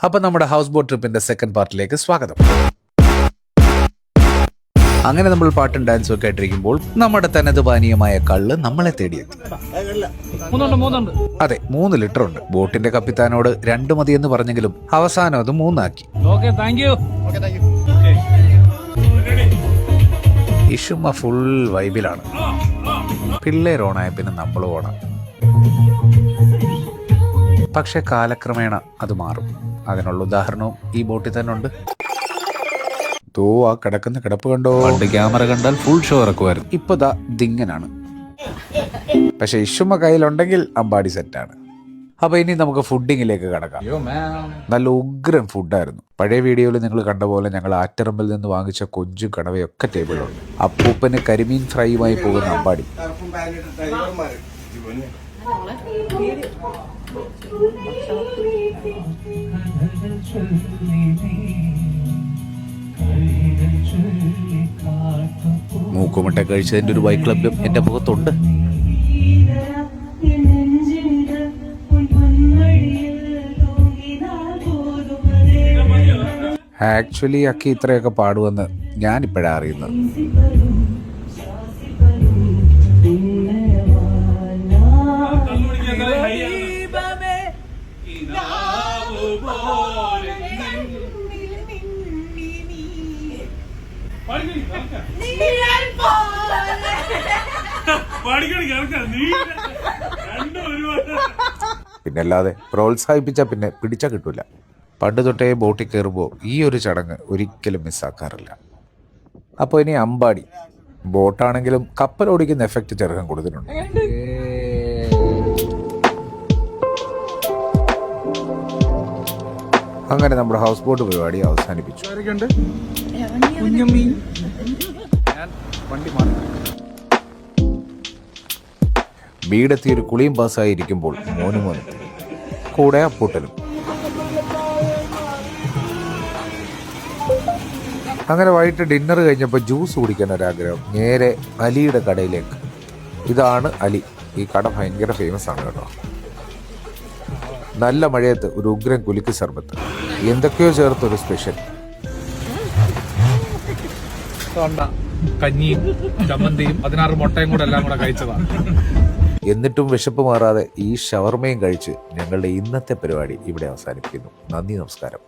അപ്പൊ നമ്മുടെ house boat ട്രിപ്പിന്റെ second പാർട്ടിലേക്ക് സ്വാഗതം. അങ്ങനെ നമ്മൾ പാട്ടും ഡാൻസും ഒക്കെ ആയിട്ടിരിക്കുമ്പോൾ നമ്മുടെ തനത് പാനീയമായ കള്ള് നമ്മളെ തേടിയെത്തി. അതെ, 3 ലിറ്റർ ഉണ്ട്. ബോട്ടിന്റെ കപ്പിത്താനോട് 2 മതിയെന്ന് പറഞ്ഞെങ്കിലും അവസാനം അത് 3 ആക്കി. ഇഷുമ്മ ഫുൾ വൈബിലാണ്. പിള്ളേരോണായ പിന്നെ നമ്മൾ ഓണം. പക്ഷെ കാലക്രമേണ അത് മാറും. അതിനുള്ള ഉദാഹരണവും ഈ ബോട്ടിൽ തന്നെ ഉണ്ട്. ആ കിടക്കുന്ന കിടപ്പ് കണ്ടോ? പണ്ട് ക്യാമറ കണ്ടാൽ ഫുൾ ഷോ ഇറക്കുമായിരുന്നു. ഇപ്പൊ ദാ ദിങ്ങനാണ്. പക്ഷെ ഇഷുമ്മ കയ്യിലുണ്ടെങ്കിൽ അമ്പാടി സെറ്റാണ്. അപ്പൊ ഇനി നമുക്ക് ഫുഡിങ്ങിലേക്ക് കടക്കാം. നല്ല ഉഗ്രൻ ഫുഡായിരുന്നു. പഴയ വീഡിയോയിൽ നിങ്ങൾ കണ്ട പോലെ ഞങ്ങൾ ആറ്ററമ്പിൽ നിന്ന് വാങ്ങിച്ച കൊഞ്ചും കടവയൊക്കെ ടേബിളുണ്ട്. അപ്പൂപ്പന് കരിമീൻ ഫ്രൈയുമായി പോകുന്ന അമ്പാടി. മൂക്കുമുട്ട കഴിച്ചതിൻ്റെ ഒരു ബൈക്ക് ക്ലബ്ബും എൻ്റെ മുഖത്തുണ്ട്. ആക്ച്വലി അക്കി ഇത്രയൊക്കെ പാടുമെന്ന് ഞാനിപ്പോഴാണ് അറിയുന്നത്. പിന്നല്ലാതെ പ്രോത്സാഹിപ്പിച്ചാൽ പിന്നെ പിടിച്ചാൽ കിട്ടൂല. പണ്ട് തൊട്ടേ ബോട്ടിൽ കയറുമ്പോൾ ഈ ഒരു ചടങ്ങ് ഒരിക്കലും മിസ്സാക്കാറില്ല. അപ്പോൾ ഇനി അമ്പാടി. ബോട്ടാണെങ്കിലും കപ്പൽ ഓടിക്കുന്ന എഫക്റ്റ് ചെറുക്കം കൊടുത്തിട്ടുണ്ട്. അങ്ങനെ നമ്മുടെ ഹൗസ് ബോട്ട് പരിപാടി അവസാനിപ്പിച്ചു. വീടെത്തി ഒരു കുളിയും പാസ്സായിരിക്കുമ്പോൾ മോനും കൂടെ അപ്പൂട്ടനും. അങ്ങനെ വൈകിട്ട് ഡിന്നർ കഴിഞ്ഞപ്പോൾ ജ്യൂസ് കുടിക്കാൻ ഒരാഗ്രഹം. നേരെ അലിയുടെ കടയിലേക്ക്. ഇതാണ് അലി. ഈ കട ഭയങ്കര ഫേമസ് ആണ് കേട്ടോ. നല്ല മഴയത്ത് ഒരു ഉഗ്രൻ കുലുക്ക് സർബത്ത്, എന്തൊക്കെയോ ചേർത്തൊരു സ്പെഷ്യൽ. കഞ്ഞിയും ചമ്മന്തിയും 16 മുട്ടയും കൂടെ എല്ലാം കൂടെ കഴിച്ചതാണ്. എന്നിട്ടും വിശപ്പ് മാറാതെ ഈ ഷവർമയും കഴിച്ച് ഞങ്ങളുടെ ഇന്നത്തെ പരിപാടി ഇവിടെ അവസാനിപ്പിക്കുന്നു. നന്ദി, നമസ്കാരം.